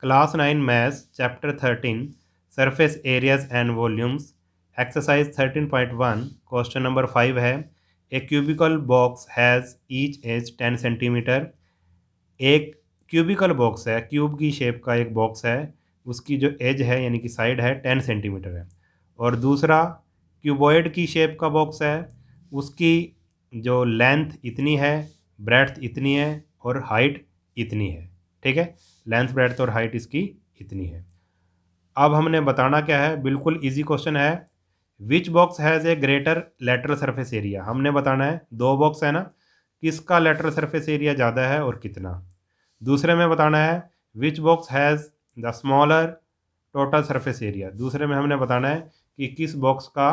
Class 9 maths chapter 13 surface areas and volumes exercise 13.1 question number 5 है। A cubical box has each edge 10 centimetre. एक cubical box है, cube की shape का एक box है, उसकी जो एज है यानी कि साइड है 10 सेंटीमीटर है। और दूसरा क्यूबॉइड की शेप का बॉक्स है, उसकी जो लेंथ इतनी है, ब्रेड्थ इतनी है और हाइट इतनी है। ठीक है, लेंथ ब्रेड्थ और हाइट इसकी इतनी है। अब हमने बताना क्या है, बिल्कुल इजी क्वेश्चन है। Which box has a greater lateral surface area. हमने बताना है, दो बॉक्स है ना, किसका लेटरल सरफेस एरिया ज़्यादा है और कितना। दूसरे में बताना है which box has the smaller total surface area. दूसरे में हमने बताना है कि किस बॉक्स का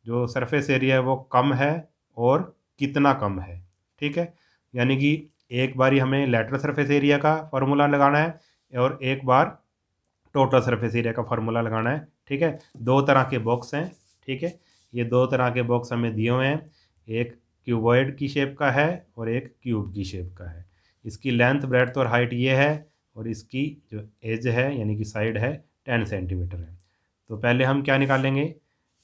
जो सरफेस एरिया है वो कम है और कितना कम है। ठीक है, यानी कि एक बारी हमें लेटरल सरफेस एरिया का फॉर्मूला लगाना है और एक बार टोटल सरफेस एरिया का फार्मूला लगाना है। ठीक है, दो तरह के बॉक्स हैं। ठीक है, ये दो तरह के बॉक्स हमें दिए हुए हैं, एक क्यूबॉइड की शेप का है और एक क्यूब की शेप का है। इसकी लेंथ ब्रेड्थ और हाइट ये है और इसकी जो एज है यानी कि साइड है 10 सेंटीमीटर है। तो पहले हम क्या निकालेंगे,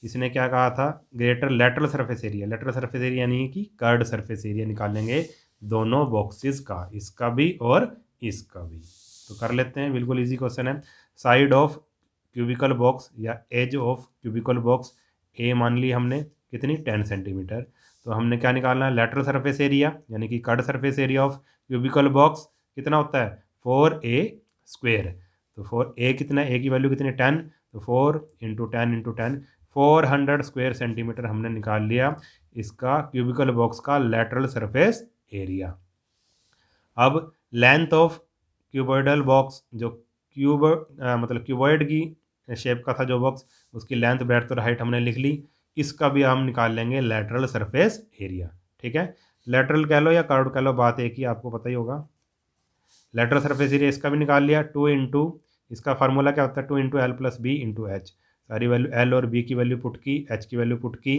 इसने क्या कहा था, greater lateral surface area. Lateral surface area यानी कि कर्ड सरफेस एरिया निकालेंगे दोनों बॉक्सेस का, इसका भी और इसका भी। तो कर लेते हैं, बिल्कुल इजी क्वेश्चन है। साइड ऑफ क्यूबिकल बॉक्स या एज ऑफ क्यूबिकल बॉक्स ए मान ली हमने कितनी 10 सेंटीमीटर। तो हमने क्या निकालना है, लेटरल सरफेस एरिया यानी कि curd surface area of cubical box कितना होता है 4a स्क्वेयर। तो 4a कितना, ए की वैल्यू कितनी 10, तो 4 इंटू 10 इंटू 10 400 स्क्वेयर सेंटीमीटर हमने निकाल लिया इसका क्यूबिकल बॉक्स का लेटरल सरफेस एरिया। अब लेंथ ऑफ क्यूबॉइडल बॉक्स, जो मतलब क्यूबॉइड की शेप का था जो बॉक्स, उसकी लेंथ ब्रेड्थ और हाइट हमने लिख ली। इसका भी हम निकाल लेंगे लेटरल सरफेस एरिया। ठीक है, लेटरल कह लो या कर्व्ड कह लो, बात एक ही, आपको पता ही होगा। लेटरल सरफेस एरिया इसका भी निकाल लिया, 2 इंटू, इसका फार्मूला क्या होता है 2 into L plus B into H. सारी वैल्यू एल और बी की वैल्यू पुट की, एच की वैल्यू पुट की,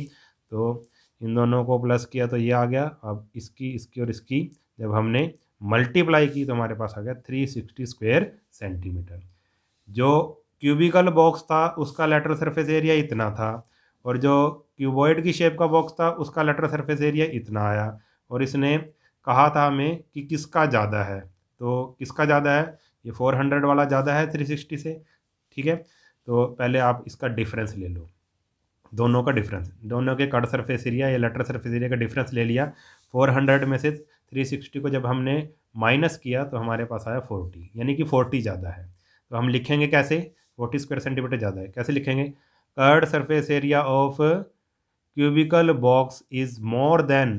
तो इन दोनों को प्लस किया तो ये आ गया। अब इसकी इसकी और इसकी जब हमने मल्टीप्लाई की तो हमारे पास आ गया 360 स्क्वेयर सेंटीमीटर। जो क्यूबिकल बॉक्स था उसका लेटरल सरफेस एरिया इतना था और जो क्यूबॉइड की शेप का बॉक्स था उसका लेटरल सरफेस एरिया इतना आया। और इसने कहा था हमें कि किसका ज़्यादा है, तो किसका ज़्यादा है, ये 400 वाला ज़्यादा है 360 से। ठीक है, तो पहले आप इसका डिफरेंस ले लो, दोनों का डिफरेंस, दोनों के कट सरफेस एरिया या लेटरल सरफेस एरिया का डिफरेंस ले लिया। 400 में से 360 को जब हमने माइनस किया तो हमारे पास आया 40, यानी कि 40 ज़्यादा है। तो हम लिखेंगे कैसे, 40 स्क्वायर सेंटीमीटर ज़्यादा है, कैसे लिखेंगे, curved surface area of cubical box is more than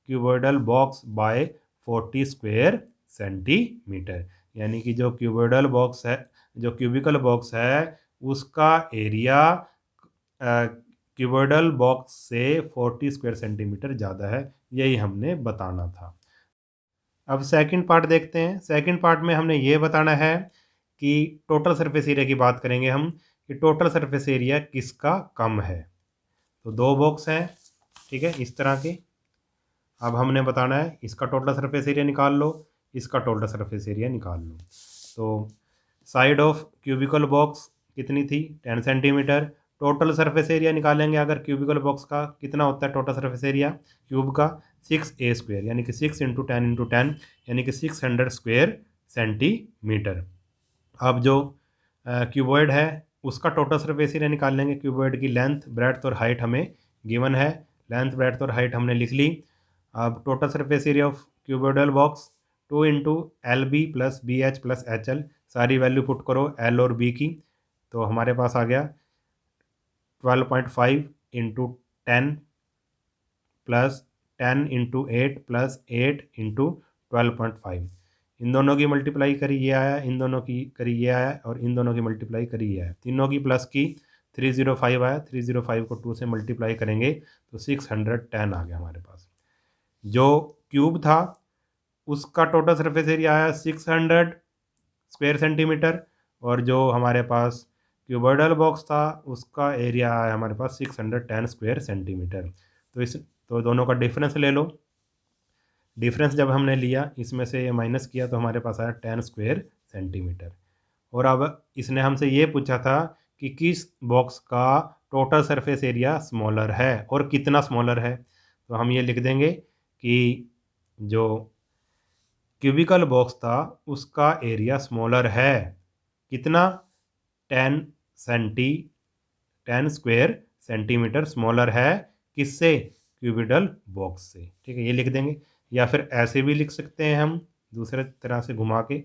cuboidal box by 40 square centimetre. यानी कि जो क्यूबॉइडल बॉक्स है, जो क्यूबिकल बॉक्स है उसका एरिया क्यूबॉइडल बॉक्स से 40 स्क्वायर सेंटीमीटर ज़्यादा है, यही हमने बताना था। अब सेकंड पार्ट देखते हैं। सेकंड पार्ट में हमने ये बताना है कि टोटल सरफेस एरिया की बात करेंगे हम, कि टोटल सरफेस एरिया किसका कम है। तो दो बॉक्स हैं, ठीक है, इस तरह के। अब हमने बताना है इसका टोटल सरफेस एरिया निकाल लो, इसका टोटल सरफेस एरिया निकाल लो। तो साइड ऑफ क्यूबिकल बॉक्स कितनी थी 10 सेंटीमीटर। टोटल सरफेस एरिया निकालेंगे अगर क्यूबिकल बॉक्स का, कितना होता है टोटल सरफेस एरिया क्यूब का, 6a स्क्वेयर, यानी कि 6 इंटू 10 इंटू 10, यानी कि 600 स्क्वेयर सेंटीमीटर। अब जो क्यूबॉइड है उसका टोटल सरफेस एरिया निकाल लेंगे। क्यूबॉइड की लेंथ ब्रेड्थ और हाइट हमें गिवन है, लेंथ ब्रेड्थ और हाइट हमने लिख ली। अब total surface area of cuboidal box 2 into L B plus B H plus H L, सारी वैल्यू पुट करो एल और बी की, तो हमारे पास आ गया 12.5 into 10 plus 10 into 8 plus 8 into 12.5। इन दोनों की मल्टीप्लाई करी ये आया, इन दोनों की करी ये आया और इन दोनों की मल्टीप्लाई करी ये आया, तीनों की प्लस की 305 आया। 305 को 2 से मल्टीप्लाई करेंगे तो 610 आ गया हमारे पास। जो क्यूब था उसका टोटल सरफेस एरिया आया 600 स्क्वायर सेंटीमीटर और जो हमारे पास क्यूबॉइडल बॉक्स था उसका एरिया आया हमारे पास 610 स्क्वायर सेंटीमीटर। तो दोनों का डिफरेंस ले लो। डिफरेंस जब हमने लिया इसमें से ये माइनस किया तो हमारे पास आया 10 स्क्वायर सेंटीमीटर। और अब इसने हमसे ये पूछा था कि किस बॉक्स का टोटल सरफेस एरिया स्मॉलर है और कितना स्मॉलर है। तो हम ये लिख देंगे कि जो क्यूबिकल बॉक्स था उसका एरिया स्मॉलर है, कितना, 10 सेंटी 10 स्क्वायर सेंटीमीटर स्मॉलर है, किससे, क्यूबिकल बॉक्स से। ठीक है, ये लिख देंगे। या फिर ऐसे भी लिख सकते हैं हम दूसरे तरह से घुमा के,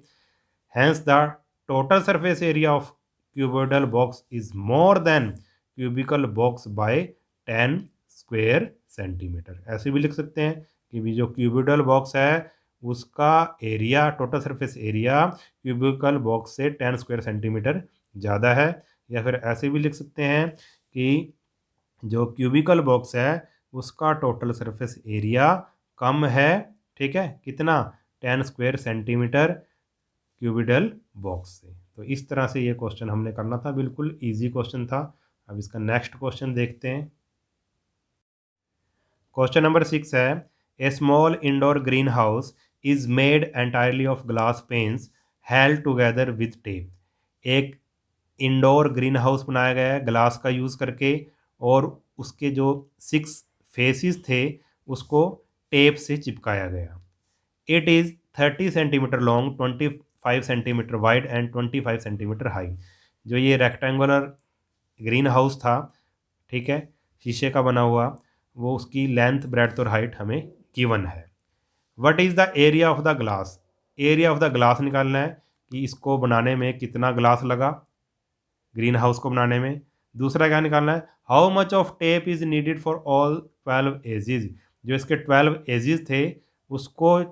hence the total surface area of cubical box is more than cubical box by 10 square centimetre. ऐसे भी लिख सकते हैं कि भी जो क्यूबिकल बॉक्स है उसका area, total surface area cubical box से 10 स्क्वायर सेंटीमीटर ज़्यादा है। या फिर ऐसे भी लिख सकते हैं कि जो क्यूबिकल बॉक्स है उसका टोटल सरफेस एरिया कम है, ठीक है, कितना, 10 स्क्वायर सेंटीमीटर क्यूबिकल बॉक्स से। तो इस तरह से ये क्वेश्चन हमने करना था, बिल्कुल इजी क्वेश्चन था। अब इसका नेक्स्ट क्वेश्चन देखते हैं। क्वेश्चन नंबर 6 है, a small indoor greenhouse is made entirely of glass panes held together with tape. एक इंडोर ग्रीन हाउस बनाया गया है ग्लास का यूज़ करके, और उसके जो 6 फेसिस थे उसको टेप से चिपकाया गया। It is 30 centimetre long, 25 centimetre wide and 25 centimetre high. जो ये रेक्टेंगुलर ग्रीन हाउस था, ठीक है, शीशे का बना हुआ, वो उसकी लेंथ, ब्रेड्थ और हाइट हमें गिवन है। What is the area of the glass. Area of the glass निकालना है कि इसको बनाने में कितना ग्लास लगा, ग्रीन हाउस को बनाने में। दूसरा क्या निकालना है, how much of tape is needed for all 12 edges. जो इसके 12 एजेस थे उसको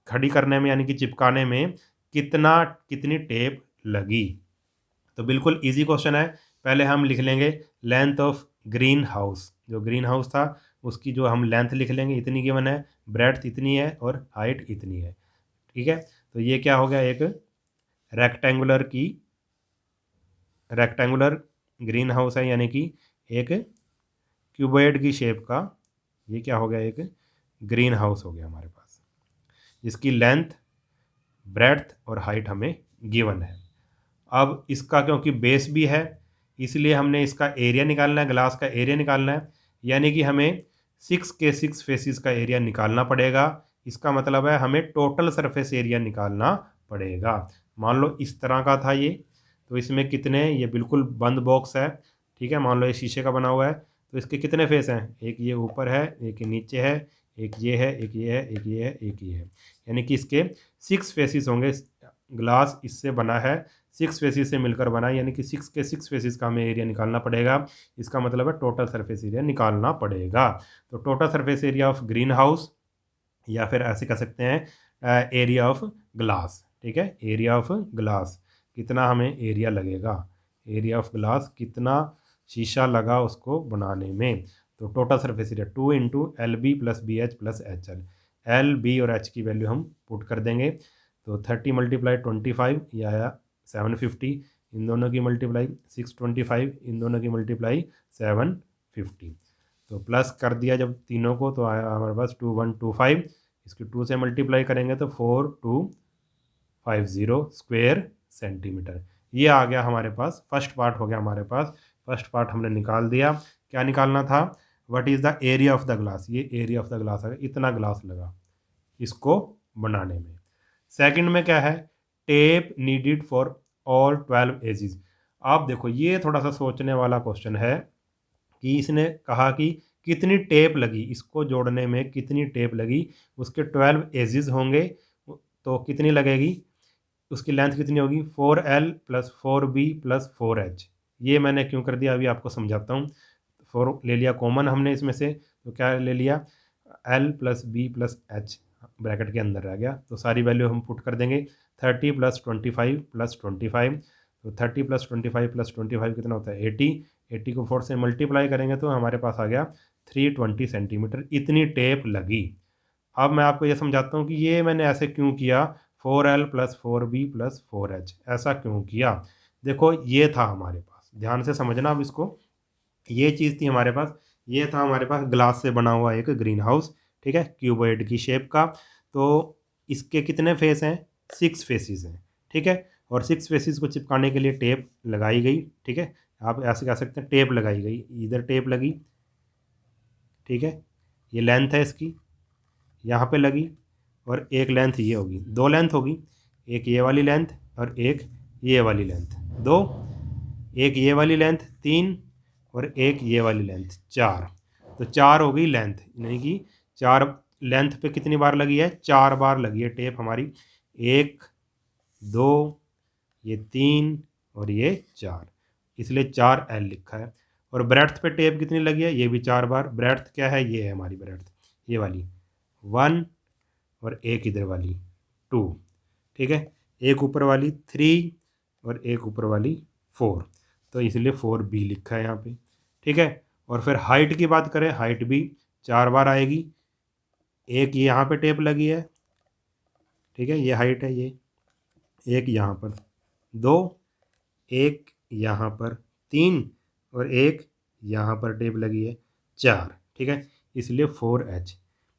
खड़ी करने में यानी कि चिपकाने में कितनी टेप लगी। तो बिल्कुल इजी क्वेश्चन है। पहले हम लिख लेंगे लेंथ ऑफ ग्रीन हाउस, जो ग्रीन हाउस था उसकी जो हम लेंथ लिख लेंगे, इतनी गिवन है, ब्रेड्थ इतनी है और हाइट इतनी है। ठीक है, तो ये क्या हो गया, एक रेक्टेंगुलर ग्रीन हाउस है, यानी कि एक क्यूबॉइड की शेप का, ये क्या हो गया, एक ग्रीन हाउस हो गया हमारे पास, जिसकी लेंथ, ब्रेड्थ और हाइट हमें गिवन है। अब इसका क्योंकि बेस भी है इसलिए हमने इसका एरिया निकालना है, ग्लास का एरिया निकालना है, यानी कि हमें 6 के 6 फेसिस का एरिया निकालना पड़ेगा। इसका मतलब है हमें टोटल सरफेस एरिया निकालना पड़ेगा। मान लो इस तरह का था ये, तो इसमें कितने, ये बिल्कुल बंद बॉक्स है, ठीक है, मान लो ये शीशे का बना हुआ है, तो इसके कितने फेस हैं, एक ये ऊपर है, एक ये नीचे है, एक ये है, एक ये है, एक ये है, एक ये है, यानी कि इसके 6 फेसिस होंगे। ग्लास इससे बना है, 6 फेसिस से मिलकर बना है, यानी कि 6 के 6 फेसिस का हमें एरिया निकालना पड़ेगा। इसका मतलब है टोटल सरफेस एरिया निकालना पड़ेगा। तो total surface area of green house, या फिर ऐसे कह सकते हैं एरिया ऑफ ग्लास, ठीक है, एरिया ऑफ ग्लास, कितना हमें एरिया लगेगा, एरिया ऑफ ग्लास कितना शीशा लगा उसको बनाने में। तो total surface area 2 into L B plus B H plus H L, L B और एच की वैल्यू हम पुट कर देंगे। तो 30 मल्टीप्लाई 25 या 750, इन दोनों की मल्टीप्लाई 625, इन दोनों की मल्टीप्लाई 750। तो प्लस कर दिया जब तीनों को तो आया हमारे पास 2125, इसकी 2 से मल्टीप्लाई करेंगे तो 4250 स्क्वायर सेंटीमीटर। ये आ गया हमारे पास, फर्स्ट पार्ट हो गया हमारे पास, फर्स्ट पार्ट हमने निकाल दिया। क्या निकालना था, what is the area of the glass, ये एरिया ऑफ द ग्लास आ गया, इतना ग्लास लगा इसको बनाने में। सेकंड में क्या है, tape needed for all 12 edges. आप देखो ये थोड़ा सा सोचने वाला क्वेश्चन है कि इसने कहा कि कितनी टेप लगी, इसको जोड़ने में कितनी टेप लगी, उसके 12 एजेस होंगे तो कितनी लगेगी, उसकी लेंथ कितनी होगी, 4L plus 4B plus 4H। ये मैंने क्यों कर दिया अभी आपको समझाता हूँ। 4 ले लिया कॉमन हमने इसमें से, तो क्या ले लिया, L plus B plus H bracket के अंदर रह गया, तो सारी वैल्यू हम पुट कर देंगे। 30 प्लस 25 प्लस 25, तो 30 प्लस 25 प्लस 25 कितना होता है 80, 80 को 4 से मल्टीप्लाई करेंगे तो हमारे पास आ गया 320 सेंटीमीटर, इतनी टेप लगी। अब मैं आपको ये समझाता हूँ कि ये मैंने ऐसे क्यों किया, 4L plus 4B plus 4H ऐसा क्यों किया। देखो ये था हमारे पास, ध्यान से समझना अब इसको, ये चीज़ थी हमारे पास, ये था हमारे पास ग्लास से बना हुआ एक ग्रीन हाउस, ठीक है, क्यूबॉइड की शेप का। तो इसके कितने फेस हैं, 6 फेसिस हैं, ठीक है, और 6 फेसेस को चिपकाने के लिए टेप लगाई गई। ठीक है, आप ऐसे कह सकते हैं टेप लगाई गई, इधर टेप लगी। ठीक है, ये लेंथ है इसकी, यहाँ पे लगी, और एक लेंथ ये होगी, 2 लेंथ होगी, एक ये वाली लेंथ और एक ये वाली लेंथ, 2, एक ये वाली लेंथ 3 और एक ये वाली लेंथ 4। तो 4 हो गई लेंथ, यानी कि 4 लेंथ पे कितनी बार लगी है, 4 बार लगी है टेप हमारी, 1 2 ये 3 और ये 4, इसलिए 4L लिखा है। और ब्रेड्थ पे टेप कितनी लगी है, ये भी 4 बार। ब्रेड्थ क्या है, ये है हमारी ब्रेड्थ, ये वाली 1 और एक इधर वाली 2। ठीक है, एक ऊपर वाली 3 और एक ऊपर वाली 4, तो इसलिए 4B लिखा है यहाँ पे। ठीक है, और फिर हाइट की बात करें, हाइट भी 4 बार आएगी। एक यहाँ पे टेप लगी है, ठीक है, ये हाइट है, ये एक यहाँ पर 2, एक यहाँ पर 3 और एक यहाँ पर टेप लगी है 4। ठीक है, इसलिए 4H।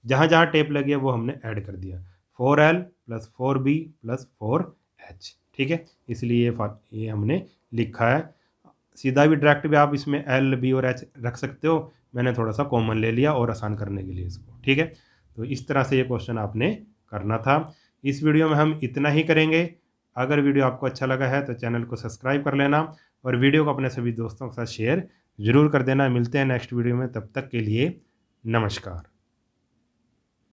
जहाँ जहाँ टेप लगी है वो हमने ऐड कर दिया, 4L + 4B + 4H। ठीक है, इसलिए ये हमने लिखा है। सीधा भी डायरेक्ट भी आप इसमें L, B और H रख सकते हो, मैंने थोड़ा सा कॉमन ले लिया और आसान करने के लिए इसको। ठीक है, तो इस तरह से ये क्वेश्चन आपने करना था। इस वीडियो में हम इतना ही करेंगे। अगर वीडियो आपको अच्छा लगा है तो चैनल को सब्सक्राइब कर लेना और वीडियो को अपने सभी दोस्तों के साथ शेयर ज़रूर कर देना। मिलते हैं नेक्स्ट वीडियो में, तब तक के लिए नमस्कार।